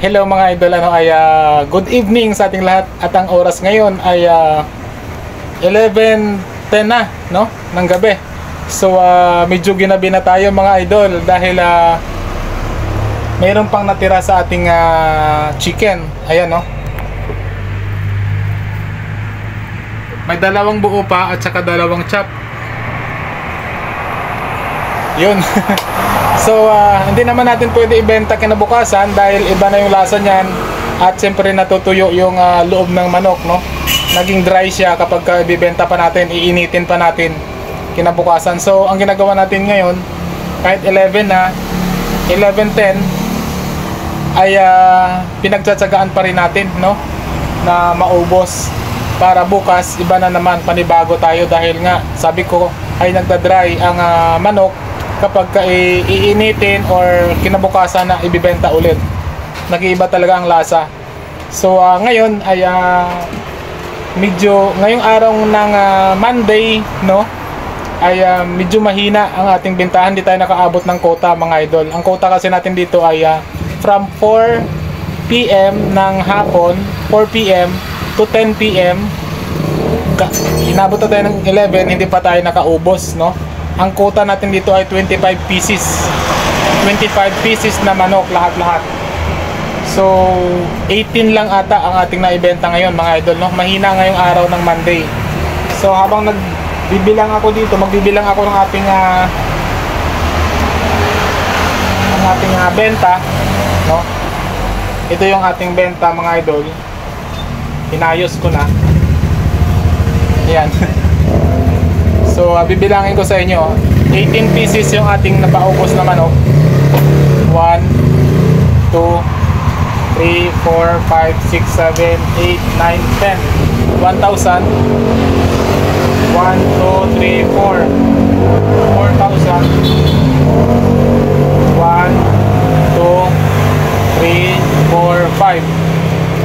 Hello mga idol, good evening sa ating lahat at ang oras ngayon ay 11:10 na, no, ng gabi. So medyo ginabi na tayo mga idol dahil mayroon pang natira sa ating chicken. Ayan, no. May dalawang buo pa at saka dalawang chop. Yun. So hindi naman natin pwede ibenta kinabukasan dahil iba na yung lasa niyan at siyempre natutuyo yung loob ng manok, no. Naging dry siya kapag ibibenta pa natin, iinitin pa natin kinabukasan. So ang ginagawa natin ngayon, kahit 11 na, 11:10 ay pinagtsatsagaan pa rin natin, no, na maubos para bukas iba na naman, panibago tayo dahil nga sabi ko ay nagda-dry ang manok kapag iinitin or kinabukasan na ibibenta ulit. Nag-iiba talaga ang lasa. So ngayon ay medyo ngayong araw ng Monday, no, ay medyo mahina ang ating bentahan. Hindi tayo nakaabot ng quota mga idol. Ang quota kasi natin dito ay from 4 PM ng hapon, 4 PM to 10 PM. Inabot na tayo ng 11, hindi pa tayo nakaubos, no. Ang quota natin dito ay 25 pieces. 25 pieces na manok lahat-lahat. So 18 lang ata ang ating naibenta ngayon mga idol, no. Mahina ngayong araw ng Monday. So habang nagbibilang ako dito, magbibilang ako ng ating benta, no. Ito yung ating benta mga idol. Inayos ko na. Ayan. So bibilangin ko sa inyo, 18 pieces yung ating napaubos na manok. 1, 2, 3, 4, 5, 6, 7, 8, 9, 10. 1,000. 1, 2, 3, 4. 4,000. 1, 2, 3, 4, 5.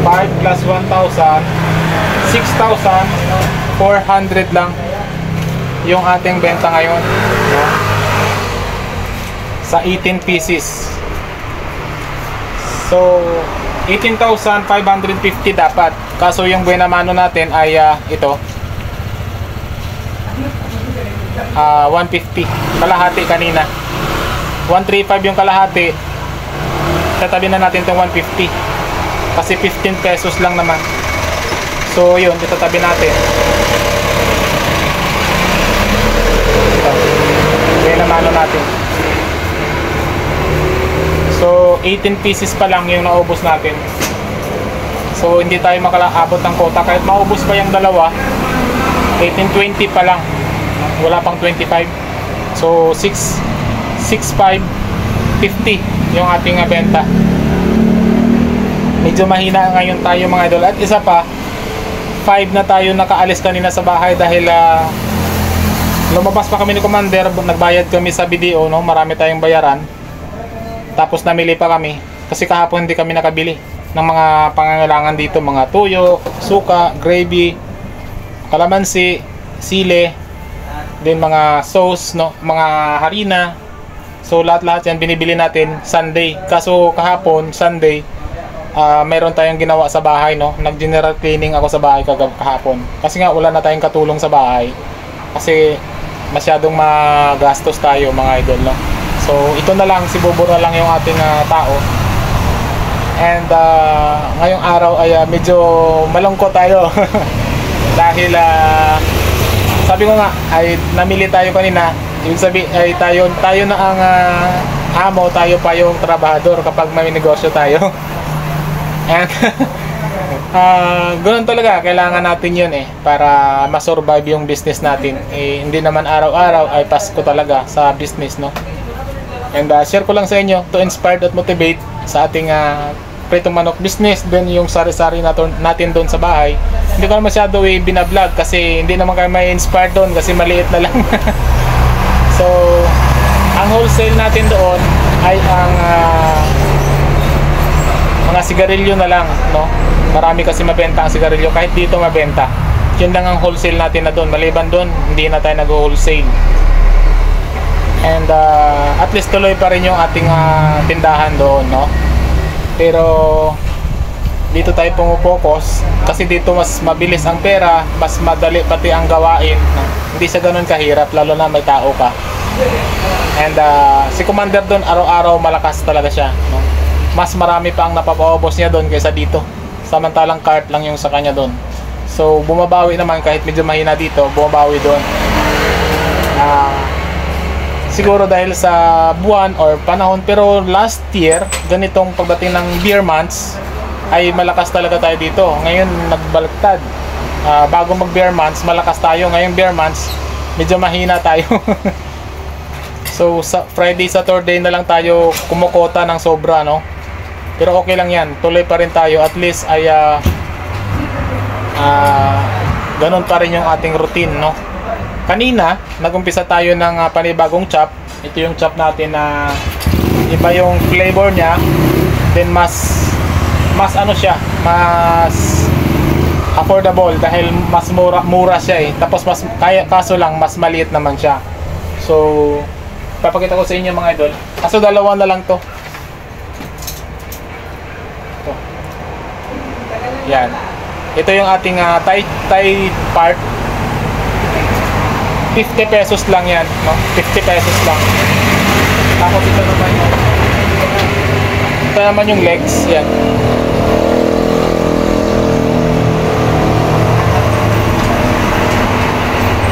5 plus 1,000. 6,400 lang yung ating benta ngayon, no? Sa 18 pieces. So 18,550 dapat. Kaso yung buena mano natin ay ito 150. Kalahati kanina 135 yung kalahati. Tatabi na natin itong 150 kasi 15 pesos lang naman. So yun, itatabi natin. Kaya naman natin. So 18 pieces pa lang yung naubos natin. So hindi tayo makalaabot ng quota kahit maubos pa yung dalawa. 18-20 pa lang. Wala pang 25. So 6,550 yung ating benta. Medyo mahina ngayon tayo mga idol. At isa pa, 5 na tayo nakaalis kanina sa bahay dahil lumabas pa kami ni Commander, nagbayad kami sa BDO, no? Marami tayong bayaran. Tapos namili pa kami kasi kahapon hindi kami nakabili ng mga pangangailangan dito, mga tuyo, suka, gravy, kalamansi, sile, din mga sauce, no? Mga harina. So lahat-lahat yan binibili natin Sunday. Kaso kahapon, Sunday, mayroon tayong ginawa sa bahay, no? Nag-general cleaning ako sa bahay kahapon. Kasi nga wala na tayong katulong sa bahay. Kasi masyadong magastos tayo mga idol, no? So ito na lang, si Bobo na lang yung ating tao. And ngayong araw ay medyo malungkot tayo. Dahil sabi ko nga ay namili tayo kanina. Ibig sabihin ay tayo na ang amo, tayo pa yung trabahador kapag may negosyo tayo. And ganoon talaga, kailangan natin yun para masurvive yung business natin. Hindi naman araw-araw ay Pasko talaga sa business, no? And share ko lang sa inyo to inspire at motivate sa ating pritong manok business. Then yung sari-sari natin doon sa bahay, hindi ko na masyado binablog kasi hindi naman kayo may inspire doon kasi maliit na lang. So ang wholesale natin doon ay ang mga sigarilyo na lang, no? Marami kasi mabenta ang sigarilyo, kahit dito mabenta. Yun lang ang wholesale natin na doon. Maliban doon, hindi na tayo nag-wholesale. And at least tuloy pa rin yung ating tindahan doon, no? Pero dito tayo pumupokus kasi dito mas mabilis ang pera, mas madali pati ang gawain. Hindi siya ganun kahirap, lalo na may tao ka. And si Commander doon araw-araw malakas talaga siya, no? Mas marami pa ang napapaubos niya doon kaysa dito. Samantalang cart lang yung sa kanya doon. So bumabawi naman kahit medyo mahina dito, bumabawi doon. Siguro dahil sa buwan or panahon, pero last year ganitong pagdating ng beer months ay malakas talaga tayo dito. Ngayon nagbaliktad. Bago mag beer months malakas tayo, ngayon beer months medyo mahina tayo. So sa Friday, Saturday na lang tayo kumukota ng sobra, no? Pero okay lang yan, tuloy pa rin tayo. At least ay ganun pa rin yung ating routine, no? Kanina, nag-umpisa tayo ng panibagong chop. Ito yung chop natin na iba yung flavor niya. Then mas ano siya, mas affordable dahil mas mura siya eh. Tapos kaso lang mas maliit naman siya. So, papakita ko sa inyo mga idol. Kaso dalawa na lang to. Ito. Yan. Ito yung ating Thai part. 50 pesos lang yan, no? 50 pesos lang. Tapos ito naman yung legs, yan.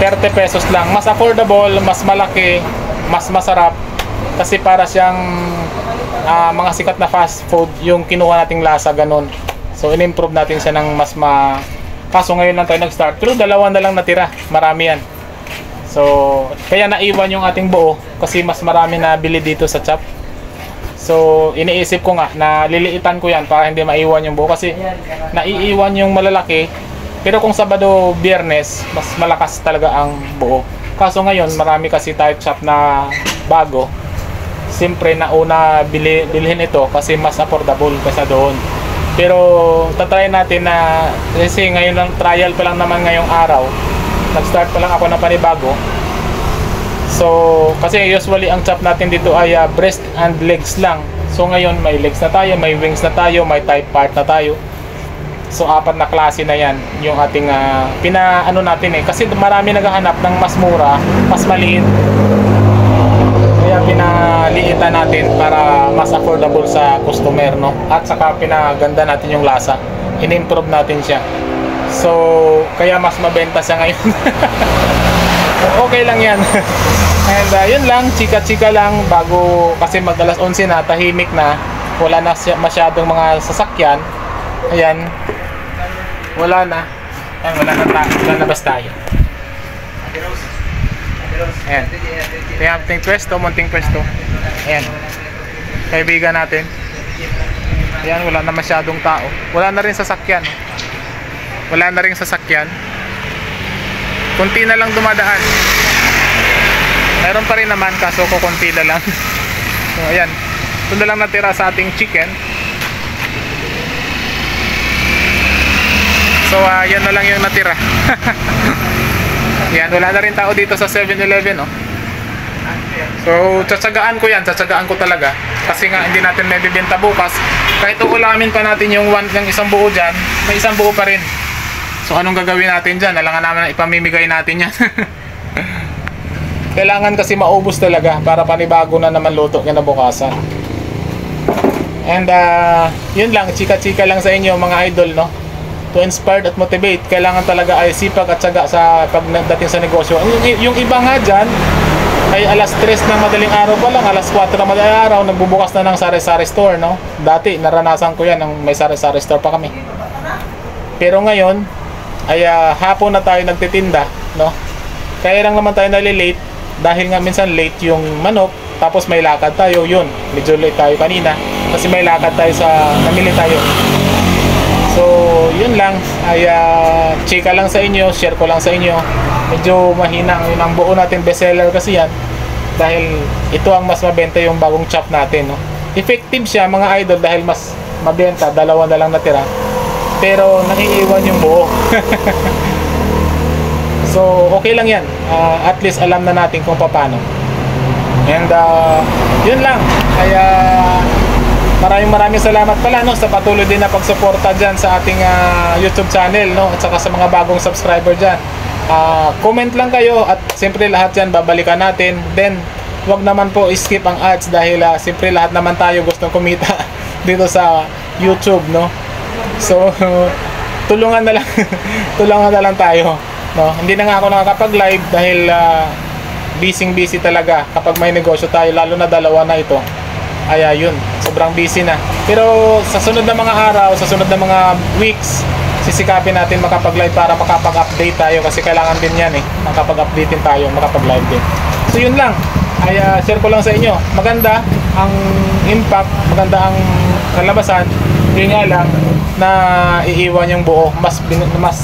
₱30 lang. Mas affordable, mas malaki, mas masarap. Kasi para siyang mga sikat na fast food yung kinuha nating lasa, ganun. So in-improve natin siya ng kaso ngayon lang tayo nag-start. Pero dalawa na lang natira, marami yan. So, kaya naiwan yung ating buo kasi mas marami na bili dito sa chop. So, iniisip ko nga na liliitan ko yan para hindi maiwan yung buo kasi naiiwan yung malalaki. Pero kung Sabado, Biyernes, mas malakas talaga ang buo. Kaso ngayon, marami kasi tayo chop na bago. Siyempre, nauna bilhin ito kasi mas affordable kaysa doon. Pero, tatry natin na kasi ngayon lang, trial pa lang naman ngayong araw. Nag-start pa lang ako ng panibago. So, kasi usually ang chop natin dito ay breast and legs lang. So, ngayon may legs na tayo, may wings na tayo, may thigh part na tayo. So, 4 na klase na yan yung ating pinaano natin eh. Kasi marami naghahanap ng mas mura, mas maliit. Kaya pinaliitan natin para mas affordable sa customer, no? At saka pinaganda natin yung lasa. In-improve natin siya. So, kaya mas mabenta siya ngayon. Okay lang yan. And yun lang, chika-chika lang bago, kasi mag-alas 11 na, tahimik na. Wala na masyadong mga sasakyan. Ayan. Wala na. Ayan, wala na basta tayo. Ayan. Ito yung ating pwesto, munting pwesto. Ayan. Kaibigan natin. Ayan, wala na masyadong tao. Wala na rin sasakyan. Wala na rin sasakyan. Kunti na lang dumadaan. Meron pa rin naman, kaso ko kunti na lang. So ayan, ito na lang natira sa ating chicken. So yan na lang yung natira. Yan, wala na rin tao dito sa 7-Eleven, oh. So tsatsagaan ko yan, tsatsagaan ko talaga. Kasi nga hindi natin may bibenta bukas. Kahit uulamin pa natin yung isang buo dyan, may isang buo pa rin. So anong gagawin natin dyan? Alangan naman na ipamimigay natin yan. Kailangan kasi maubos talaga para panibago na naman luto kinabukasan. And yun lang, chika-chika lang sa inyo mga idol, no? To inspire at motivate, kailangan talaga ay sipag at syaga sa pagdating sa negosyo. Yung iba nga dyan ay alas 3 ng madaling araw pa lang, alas 4 ng madaling araw nagbubukas na ng sari-sari store, no? Dati naranasan ko yan, may sari-sari store pa kami. Pero ngayon ay hapon na tayo nagtitinda, no? Kaya lang naman tayo nalilate dahil nga minsan late yung manok, tapos may lakad tayo. Yun, medyo late tayo kanina kasi may lakad tayo namili tayo. So yun lang, ay chika lang sa inyo, share ko lang sa inyo. Medyo mahina ang buo natin bestseller kasi yan dahil ito ang mas mabenta yung bagong chop natin, no? Effective siya mga idol dahil mas mabenta, dalawa na lang natira. Pero naiiwan yung buo. So okay lang yan, at least alam na natin kung paano. And yun lang, kaya maraming salamat pala, no, sa patuloy din na pagsuporta dyan sa ating YouTube channel, no, at saka sa mga bagong subscriber dyan. Comment lang kayo at siyempre lahat yan babalikan natin. Then wag naman po skip ang ads dahil siyempre lahat naman tayo gustong kumita dito sa YouTube, no. So tulungan na lang tulungan na lang tayo, no. Hindi na nga ako nakakapag-live dahil busy talaga kapag may negosyo tayo, lalo na dalawa na ito. Ay yun, sobrang busy na. Pero sa sunod na mga araw, sa sunod na mga weeks, sisikapin natin makapag-live para makapag-update tayo kasi kailangan din yan makapag-update din tayo, makapag-live din. So yun lang, ay share ko lang sa inyo. Maganda ang impact, maganda ang kalabasan. Yun nga lang na iiwan yung buo, mas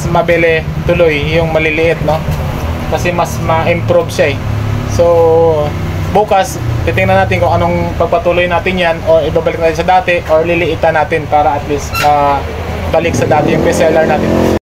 mabili tuloy yung maliliit, no? Kasi mas ma-improve siya So bukas titingnan natin kung anong pagpatuloy natin yan, o ibabalik natin sa dati, or liliitan natin para at least balik sa dati yung bestseller natin.